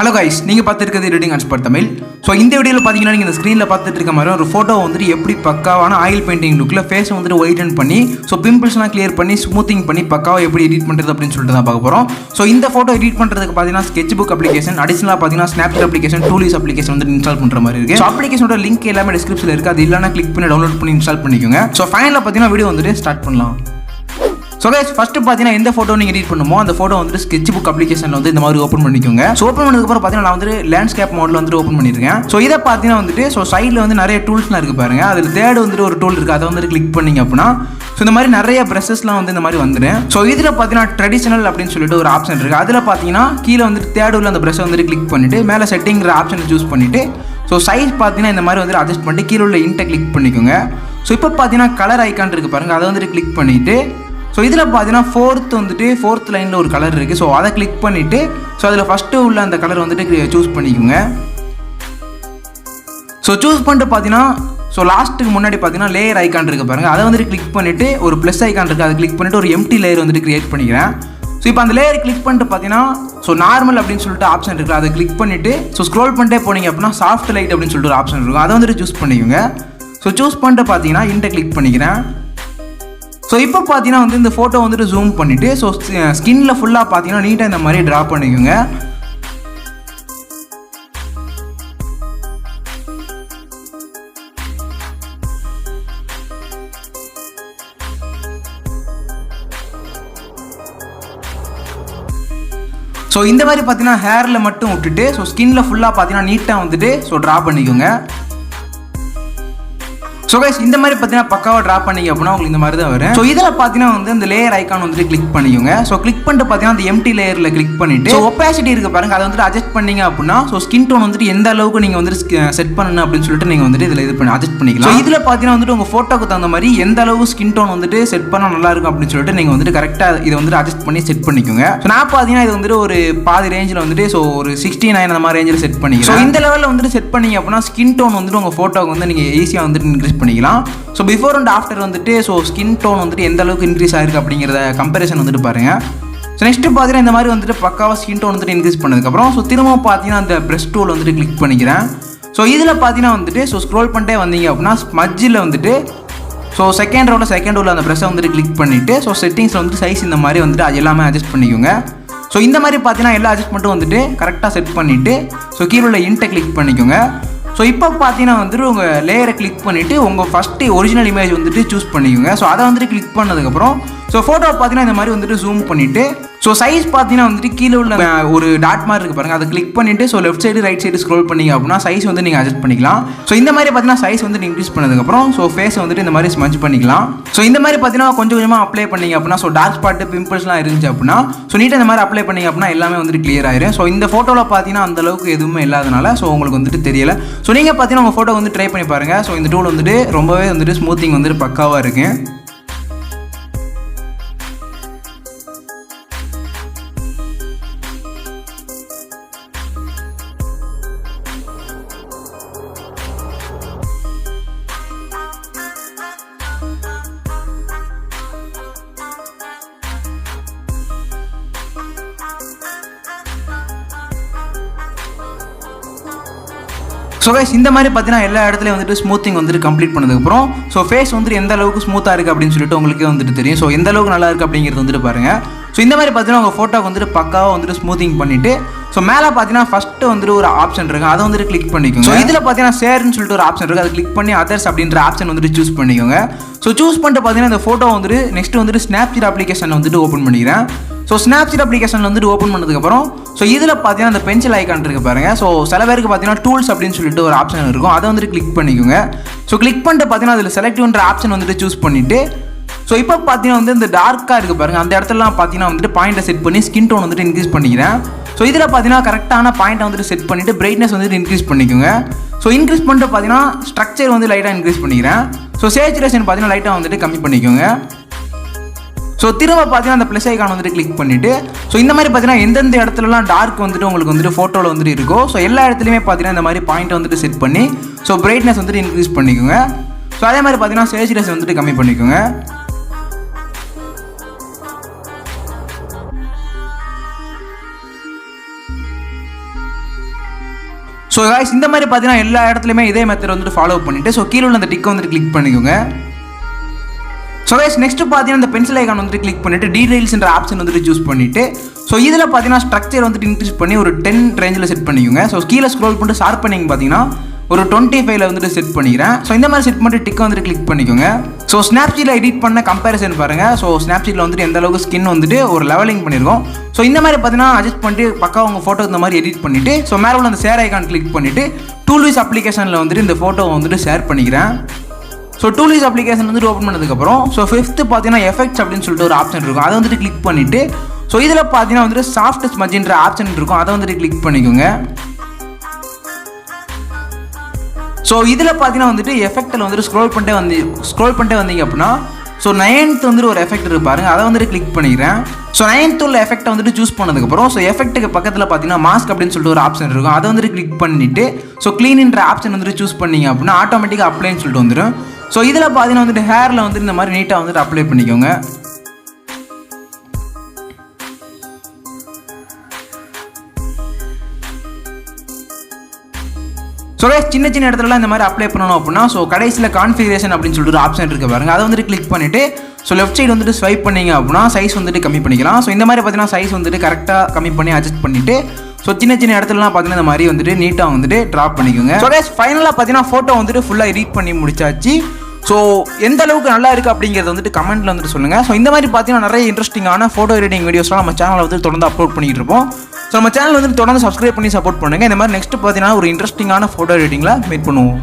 Hello guys, நீங்கள் பார்த்துருக்கிறது editing expert Tamil. So இந்த வீடியோவில் பார்த்தீங்கன்னா நீங்கள் இந்த ஸ்க்ரீனில் பார்த்துட்டு இருக்க மாதிரி ஒரு ஃபோட்டோ வந்துட்டு எப்படி பக்காவான ஆயில் பெயிண்டிங் லுக்கில் ஃபேஸை வந்துட்டு ஒயிட்டன் பண்ணி ஸோ பிம்பிள்ஸ்லாம் கிளியர் பண்ணி ஸ்மூத்திங் பண்ணி பக்காவாக எப்படி எடிட் பண்ணுறது அப்படின்னு சொல்லிட்டு தான் பார்க்க போகிறோம். ஸோ இந்த ஃபோட்டோ எடிட் பண்ணுறதுக்கு பார்த்தீங்கன்னா sketchbook அப்ளிகேஷன், அடிஷனலாக பார்த்தீங்கன்னா Snapseed அப்ளிகேஷன், டூலிஸ் அப்ளிகேஷன் வந்து இன்ஸ்டால் பண்ணுற மாதிரி இருக்குது. ஸோ அப்ளிகேஷனோட லிங்க் எல்லாமே டிஸ்கிரிப்ஷனில் இருக்குது. அது இல்லைனா கிளிக் பண்ணி டவுன்லோட் பண்ணி இன்ஸ்டால் பண்ணிக்கோங்க. ஸோ ஃபைனலாக பார்த்தீங்கன்னா வீடியோ வந்துட்டு ஸ்டார்ட் பண்ணலாம். ஸோ கைஸ், ஃபஸ்ட்டு பார்த்தீங்கன்னா எந்த ஃபோட்டோ நீங்கள் எடிட் பண்ணுமோ அந்த ஃபோட்டோ வந்துட்டு sketchbook அப்ளிகேஷனில் வந்து இந்த மாதிரி ஓப்பன் பண்ணிக்கோங்க. ஸோ ஓப்பன் பண்ணதுக்கப்புறம் பார்த்தீங்கன்னா நான் வந்து லேண்ட்ஸ்கேப் மோடில் வந்துட்டு ஓப்பன் பண்ணியிருக்கேன். ஸோ இதை பார்த்தீங்கன்னா வந்துட்டு ஸோ சைடில் வந்து நிறைய டூல்ஸ்லாம் இருக்குது பாருங்க. அதில் தேர்ட் வந்துட்டு ஒரு டூல் இருக்குது, அதை வந்துட்டு கிளிக் பண்ணிங்க அப்படின்னா ஸோ இந்த மாதிரி நிறைய ப்ரெஷஸ்லாம் வந்து இந்த மாதிரி வந்துடும். ஸோ இதில் பார்த்தீங்கன்னா ட்ரெடிஷனல் அப்படின்னு சொல்லிட்டு ஒரு ஆப்ஷன் இருக்குது. அதில் பார்த்தீங்கன்னா கீழே வந்துட்டு தேர்ட் உள்ள அந்த ப்ரெஷ்ஷை வந்துட்டு கிளிக் பண்ணிவிட்டு மேலே செட்டிங்கிற ஆப்ஷனை சூஸ் பண்ணிவிட்டு ஸோ சைஸ் பார்த்தீங்கன்னா இந்த மாதிரி வந்துட்டு அட்ஜஸ்ட் பண்ணிட்டு கீழே உள்ள இன்ட்டை கிளிக் பண்ணிக்கோங்க. ஸோ இப்போ பார்த்தீங்கன்னா கலர் ஐக்கான் இருக்குது பாருங்கள், அதை வந்துட்டு கிளிக் பண்ணிவிட்டு ஸோ இதில் பார்த்தீங்கன்னா ஃபோர்த் லைனில் ஒரு கலர் இருக்குது. ஸோ அதை கிளிக் பண்ணிவிட்டு ஸோ அதில் ஃபஸ்ட்டு உள்ள அந்த கலர் வந்துட்டு சூஸ் பண்ணிக்கோங்க. ஸோ சூஸ் பண்ணிட்டு பார்த்தீங்கன்னா ஸோ லாஸ்ட்டுக்கு முன்னாடி பார்த்தீங்கன்னா லேயர் ஐக்கான் இருக்குது பாருங்கள், அதை வந்துட்டு கிளிக் பண்ணிவிட்டு ஒரு ப்ளஸ் ஐக்கான் இருக்குது, அதை கிளிக் பண்ணிவிட்டு ஒரு எம்டி லேயர் வந்துட்டு கிரியேட் பண்ணிக்கிறேன். ஸோ இப்போ அந்த லேயர் கிளிக் பண்ணிட்டு பார்த்தீங்கன்னா ஸோ நார்மல் அப்படின்னு சொல்லிட்டு ஆப்ஷன் இருக்குது, அதை கிளிக் பண்ணிவிட்டு ஸோ ஸ்க்ரோல் பண்ணிட்டே போனீங்க அப்படின்னா சாஃப்ட் லைட் அப்படின்னு சொல்லிட்டு ஒரு ஆப்ஷன் இருக்கும், அதை வந்துட்டு சூஸ் பண்ணிக்கோங்க. ஸோ சூஸ் பண்ணிட்டு பார்த்தீங்கன்னா இன்ட்டை கிளிக் பண்ணிக்கிறேன். ஸோ இப்போ பார்த்தீங்கன்னா வந்து இந்த ஃபோட்டோ வந்துட்டு ஜூம் பண்ணிவிட்டு ஸோ ஸ்கின்னில் ஃபுல்லாக பார்த்தீங்கன்னா நீட்டாக இந்த மாதிரி ட்ரா பண்ணிக்கோங்க. ஸோ இந்த மாதிரி பார்த்தீங்கன்னா ஹேரில் மட்டும் விட்டுட்டு ஸோ ஸ்கின்னில் ஃபுல்லாக பார்த்தீங்கன்னா நீட்டாக வந்துட்டு ஸோ ட்ரா பண்ணிக்கோங்க. ஸோ கைஸ், இந்த மாதிரி பார்த்தீங்கன்னா பக்காவாக ட்ரா பண்ணிங்க அப்படின்னா உங்களுக்கு இந்த மாதிரி தான் வரும். ஸோ இதில் பார்த்தீங்கன்னா வந்து இந்த லேயர் ஐக்கான் வந்துட்டு கிளிக் பண்ணிக்கோங்க. ஸோ கிளிக் பண்ணிட்டு பார்த்தீங்கன்னா அந்த எம்டி லேயரில் கிளிக் பண்ணிவிட்டு ஸோ ஒப்பாசிட்டி இருக்குது பாருங்கள், அதை வந்துட்டு அட்ஜஸ்ட் பண்ணிங்க அப்படின்னா ஸோ ஸ்கின் டோன் வந்துட்டு எந்த அளவுக்கு நீங்கள் வந்துட்டு செட் பண்ணணும் அப்படின்னு சொல்லிட்டு நீங்கள் வந்துட்டு இதில் இது பண்ணி அட்ஜஸ்ட் பண்ணிக்கலாம். ஸோ இதில் பார்த்தீங்கன்னா வந்துட்டு உங்கள் ஃபோட்டோக்கு தகுந்த மாதிரி எந்த அளவு ஸ்கின் டோன் வந்துட்டு செட் பண்ணால் நல்லா இருக்கும் அப்படின்னு சொல்லிட்டு நீங்கள் வந்துட்டு கரெக்டாக இதை வந்துட்டு அட்ஜஸ்ட் பண்ணி செட் பண்ணிக்கோங்க. ஸோ நான் பார்த்தீங்கன்னா இது வந்துட்டு ஒரு பாதி ரேஞ்சில் வந்துட்டு ஸோ ஒரு 69 அந்த மாதிரி ரேஞ்சில் செட் பண்ணிக்கலாம். ஸோ இந்த லெவலில் வந்துட்டு செட் பண்ணிங்க அப்படின்னா ஸ்கின் டோன் வந்துட்டு உங்கள் ஃபோட்டோக்கு வந்து நீங்கள் ஈஸியாக வந்துட்டு இன்க்ரீஸ் பண்ணிக்கலாம். ஸோ பிஃபோர் அண்ட் ஆஃப்டர் வந்துட்டு ஸோ ஸ்கின் டோன் வந்துட்டு எந்த அளவுக்கு இன்க்ரீஸ் ஆகிருக்கு அப்படிங்கிறத கம்பேரிசன் வந்துட்டு பாருங்கள். ஸோ நெக்ஸ்ட்டு பார்த்தீங்கன்னா இந்த மாதிரி வந்துட்டு பக்காவாக ஸ்கின் டோன் வந்துட்டு இன்க்ரீஸ் பண்ணதுக்கப்புறம் ஸோ திரும்ப பார்த்தீங்கன்னா அந்த ப்ரெஷ் டூல் வந்துட்டு கிளிக் பண்ணிக்கிறேன். ஸோ இதில் பார்த்தீங்கன்னா வந்துட்டு ஸோ ஸ்க்ரோல் பண்ணிட்டே வந்தீங்க அப்படின்னா ஸ்மஜ்ஜில் வந்துட்டு ஸோ செகண்ட் ரோவில் அந்த ப்ரெஷ்ஷை வந்துட்டு கிளிக் பண்ணிவிட்டு ஸோ செட்டிங்ஸில் வந்துட்டு சைஸ் இந்த மாதிரி வந்துட்டு அது எல்லாமே அட்ஜஸ்ட் பண்ணிக்கோங்க. ஸோ இந்த மாதிரி பார்த்தீங்கன்னா எல்லா அட்ஜஸ்ட்மெண்ட்டும் வந்துட்டு கரெக்டாக செட் பண்ணிவிட்டு ஸோ கீழே உள்ள இன்ட்டை கிளிக் பண்ணிக்கோங்க. ஸோ இப்போ பார்த்தீங்கன்னா வந்துட்டு உங்கள் லேயரை கிளிக் பண்ணிவிட்டு உங்கள் ஃபஸ்ட்டு ஒரிஜினல் இமேஜ் வந்துட்டு சூஸ் பண்ணிக்கோங்க. ஸோ அதை வந்துட்டு கிளிக் பண்ணதுக்கப்புறம் ஸோ ஃபோட்டோ பார்த்தீங்கன்னா இந்த மாதிரி வந்துட்டு ஜூம் பண்ணிவிட்டு ஸோ சைஸ் பார்த்தீங்கன்னா வந்துட்டு கீழே உள்ள ஒரு டாட் மாதிரி இருக்குது பாருங்கள், அதை கிளிக் பண்ணிவிட்டு so left side right side scroll பண்ணிங்க அப்படின்னா சைஸ் வந்து நீங்கள் அட்ஜஸ்ட் பண்ணிக்கலாம். ஸோ இந்த மாதிரி பார்த்தீங்கன்னா சைஸ் வந்து இன்க்ரீஸ் பண்ணதுக்கப்புறம் ஸோ ஃபேஸை வந்துட்டு இந்த மாதிரி ஸ்மஜ் பண்ணிக்கலாம். ஸோ இந்த மாதிரி பார்த்தீங்கன்னா கொஞ்சம் கொஞ்சமாக அப்ளை பண்ணிங்க அப்படின்னா ஸோ டார்க் ஸ்பாட்டு பிம்பிள்ஸ்லாம் இருந்துச்சு அப்படின்னா ஸோ நீட்டாக இந்த மாதிரி அப்ளை பண்ணிங்க அப்படின்னா எல்லாமே வந்துட்டு கிளியர் ஆயிரும். ஸோ இந்த ஃபோட்டோவில் பார்த்தீங்கன்னா அந்தளவுக்கு எதுவுமே இல்லாதனால ஸோ உங்களுக்கு வந்துட்டு தெரியல. ஸோ நீங்கள் பார்த்தீங்கன்னா உங்கள் ஃபோட்டோ வந்து ட்ரை பண்ணி பாருங்கள். ஸோ இந்த டூல் வந்துட்டு ரொம்பவே வந்துட்டு ஸ்மூத்திங் வந்துட்டு பக்காவாக இருக்குது. ஸோ கைஸ், இந்த மாதிரி பார்த்தீங்கன்னா எல்லா இடத்துலையும் வந்துட்டு ஸ்மூத்திங் வந்துட்டு கம்ப்ளீட் பண்ணதுக்கப்புறம் ஸோ ஃபேஸ் வந்துட்டு எந்த அளவுக்கு ஸ்மூத்தாக இருக்குது அப்படின்னு சொல்லிட்டு உங்களுக்கே வந்துட்டு தெரியும். ஸோ எந்த அளவுக்கு நல்லா இருக்குது அப்படிங்கிறது வந்துட்டு பாருங்கள். ஸோ இந்த மாதிரி பார்த்தீங்கன்னா உங்கள் ஃபோட்டோக்கு வந்துட்டு பக்காவாக வந்துட்டு ஸ்மூத்திங் பண்ணிவிட்டு ஸோ மேலே பார்த்தீங்கன்னா ஃபஸ்ட்டு வந்துட்டு ஒரு ஆப்ஷன் இருக்குது, அதை வந்துட்டு கிளிக் பண்ணிக்கோங்க. ஸோ இதில் பார்த்தீங்கன்னா ஷேர்னு சொல்லிட்டு ஒரு ஆப்ஷன் இருக்குது, அதை கிளிக் பண்ணி அதர்ஸ் அப்படின்ற ஆப்ஷன் வந்துட்டு சூஸ் பண்ணிக்கோங்க. ஸோ சூஸ் பண்ணிட்டு பார்த்தீங்கன்னா இந்த ஃபோட்டோ வந்துட்டு நெக்ஸ்ட் வந்துட்டு Snapseed அப்ளிகேஷன் வந்துட்டு ஓப்பன் பண்ணிக்கிறேன். ஸோ Snapseed அப்ளிகேஷன் வந்துட்டு ஓப்பன் பண்ணதுக்கப்புறம் ஸோ இதில் பார்த்தீங்கன்னா அந்த பென்சில் ஐக்கான் இருக்குது பாருங்கள். ஸோ சில பேருக்கு பார்த்தீங்கன்னா டூல்ஸ் அப்படின்னு சொல்லிட்டு ஒரு ஆப்ஷன் இருக்கும், அதை வந்துட்டு கிளிக் பண்ணிக்கோங்க. ஸோ கிளிக் பண்ணிட்டு பார்த்தீங்கன்னா அதில் செலக்டிவ்ன்ற ஆப்ஷன் வந்துட்டு சூஸ் பண்ணிவிட்டு ஸோ இப்போ பார்த்தீங்கன்னா வந்து இந்த டார்க்காக இருக்குது பாருங்கள், அந்த இடத்துலலாம் பார்த்தீங்கன்னா வந்துட்டு பாயிண்ட்டை செட் பண்ணி ஸ்கின் டோன் வந்துட்டு இன்க்ரீஸ் பண்ணிக்கிறேன். ஸோ இதில் பார்த்தீங்கன்னா கரெக்டான பாயிண்ட்டை வந்துட்டு செட் பண்ணிவிட்டு பிரைட்னஸ் வந்துட்டு இன்க்ரீஸ் பண்ணிக்கோங்க. ஸோ இன்க்ரீஸ் பண்ணிட்டு பார்த்தீங்கன்னா ஸ்ட்ரக்சர் வந்து லைட்டாக இன்க்ரீஸ் பண்ணிக்கிறேன். ஸோ சேச்சுரேஷன் பார்த்தீங்கன்னா லைட்டாக வந்துட்டு கம்மி பண்ணிக்கோங்க. ஸோ திரும்ப பார்த்தீங்கன்னா அந்த ப்ளஸ் ஐக்கான் வந்துட்டு கிளிக் பண்ணிவிட்டு ஸோ இந்த மாதிரி பார்த்தீங்கன்னா எந்தெந்த இடத்துலலாம் டார்க் வந்துட்டு உங்களுக்கு வந்துட்டு ஃபோட்டோவில் வந்துட்டு இருக்கோ ஸோ எல்லா இடத்துலையுமே பார்த்தீங்கன்னா இந்த மாதிரி பாயிண்ட்டை வந்துட்டு செட் பண்ணி ஸோ பிரைட்னஸ் வந்துட்டு இன்க்ரீஸ் பண்ணிக்கோங்க. ஸோ அதே மாதிரி பார்த்தீங்கன்னா சேச்சுரேஷன் வந்துட்டு கம்மி பண்ணிக்கோங்க. ஸோ guys இந்த மாதிரி பார்த்தீங்கன்னா எல்லா இடத்துலையுமே இதே மெத்தட் வந்துட்டு ஃபாலோ பண்ணிவிட்டு ஸோ கீழே உள்ள அந்த டிக்கை வந்துட்டு கிளிக் பண்ணிக்கோங்க. ஸோ guys நெக்ஸ்ட் பார்த்தீங்கன்னா இந்த பென்சில் ஐக்கான் வந்துட்டு கிளிக் பண்ணிவிட்டு டீடைல்ஸ்ன்ற ஆப்ஷன் வந்துட்டு சூஸ் பண்ணிவிட்டு ஸோ இதில் பார்த்தீங்கன்னா ஸ்ட்ரக்சர் வந்துட்டு இன்க்ரீஸ் பண்ணி ஒரு 10 ரேஞ்சில் செட் பண்ணிக்கோங்க. ஸோ கீழே ஸ்க்ரோல் பண்ணிட்டு ஷார்ப்பனிங் பார்த்தீங்கன்னா ஒரு 25ல் வந்துட்டு செட் பண்ணிக்கிறேன். ஸோ இந்த மாதிரி செட் பண்ணிட்டு டிக்கை வந்துட்டு கிளிக் பண்ணிக்கோங்க. ஸோ ஸ்னாப்சீட்டில் எடிட் பண்ண கம்பேரிசன் பாருங்கள். ஸோ ஸ்னாப்சீட்டில் வந்துட்டு எந்த அளவுக்கு ஸ்கின் வந்துட்டு ஒரு லெவலிங் பண்ணியிருக்கோம். ஸோ இந்த மாதிரி பார்த்தீங்கன்னா அட்ஜஸ்ட் பண்ணிட்டு பக்கா உங்கள் ஃபோட்டோ இந்த மாதிரி எடிட் பண்ணிவிட்டு ஸோ மேலே உள்ள அந்த ஷேர் ஐக்கான் கிளிக் பண்ணிவிட்டு டூல்விஸ் அப்ளிகேஷனில் வந்துட்டு இந்த ஃபோட்டோவை வந்துட்டு ஷேர் பண்ணிக்கிறேன். ஸோ டூல்விஸ் அப்ளிகேஷன் வந்துட்டு ஓப்பன் பண்ணதுக்கப்புறம் ஸோ ஃபிஃப்த்து பார்த்தீங்கன்னா எஃபெக்ட்ஸ் அப்படின்னு சொல்லிட்டு ஒரு ஆப்ஷன் இருக்கும். அதை வந்துட்டு கிளிக் பண்ணிவிட்டு ஸோ இதில் பார்த்தீங்கன்னா வந்துட்டு சாஃப்ட் ஸ்மஜ்ன்ற ஆப்ஷன் இருக்கும். அதை வந்துட்டு கிளிக் பண்ணிக்கோங்க. ஸோ இதில் பார்த்தீங்கன்னா வந்துட்டு எஃபெக்டில் வந்துட்டு ஸ்க்ரோல் பண்ணிட்டே வந்தீங்க அப்படின்னா ஸோ 9th வந்துட்டு ஒரு எஃபெக்ட் இருக்கு பாருங்க. அதை வந்துட்டு கிளிக் பண்ணிக்கிறேன். ஸோ 9th உள்ள எஃபெக்ட்டை வந்துட்டு சூஸ் பண்ணதுக்கப்புறம் ஸோ எஃபெக்ட்டுக்கு பக்கத்தில் பார்த்தீங்கன்னா மாஸ்க் அப்படின்னு சொல்லிட்டு ஒரு ஆப்ஷன் இருக்கும். அதை வந்துட்டு கிளிக் பண்ணிவிட்டு ஸோ க்ளீன்ன்ற ஆப்ஷன் வந்துட்டு சூஸ் பண்ணிங்க அப்படின்னா ஆட்டோமேட்டிக்காக அப்ளைன்னு சொல்லிட்டு வந்துடும். ஸோ இதில் பார்த்தீங்கன்னா வந்துட்டு ஹேரில் வந்துட்டு இந்த மாதிரி நீட்டாக வந்துட்டு அப்ளை பண்ணிக்கோங்க. ஸோ சின்ன சின்ன இடத்துலலாம் இந்த மாதிரி அப்ளை பண்ணணும் அப்படின்னா ஸோ கடைசியில் கான்ஃபிகரேஷன் அப்படின்னு சொல்லிட்டு ஒரு ஆப்ஷன் இருக்குது பாருங்கள். அதை வந்துட்டு கிளிக் பண்ணிவிட்டு ஸோ லெஃப்ட் சைடு வந்துட்டு ஸ்வைப் பண்ணிங்க அப்படின்னா சைஸ் வந்துட்டு கம்மி பண்ணிக்கலாம். ஸோ இந்த மாதிரி பார்த்தீங்கன்னா சைஸ் வந்துட்டு கரெக்டாக கம்மி பண்ணி அட்ஜஸ்ட் பண்ணிவிட்டு ஸோ சின்ன சின்ன இடத்துலலாம் பார்த்தீங்கன்னா இந்த மாதிரி வந்துட்டு நீட்டாக வந்துட்டு ட்ராப் பண்ணிக்கோங்க. ஸோ ஃபைனலாக பார்த்தீங்கன்னா ஃபோட்டோ வந்துட்டு ஃபுல்லாக எடிட் பண்ணி முடிச்சாச்சு. ஸோ எந்த அளவுக்கு நல்லா இருக்குது அப்படிங்கிறத வந்துட்டு கமெண்ட்டில் வந்துட்டு சொல்லுங்கள். ஸோ இந்த மாதிரி பார்த்தீங்கன்னா நிறைய இன்ட்ரெஸ்டிங்கான ஃபோட்டோ எடிட்டிங் வீடியோஸ்லாம் நம்ம சேனலில் வந்து தொடர்ந்து அப்லோட் பண்ணிட்டு இருப்போம். ஸோ நம்ம சேனல் வந்து தொடர்ந்து சப்ஸ்கிரைப் பண்ணி சப்போர்ட் பண்ணுங்கள். இந்த மாதிரி நெக்ஸ்ட் பார்த்தீங்கன்னா ஒரு இன்ட்ரெஸ்டிங்கான ஃபோட்டோ எடிட்டிங்கில் மீட் பண்ணுவோம்.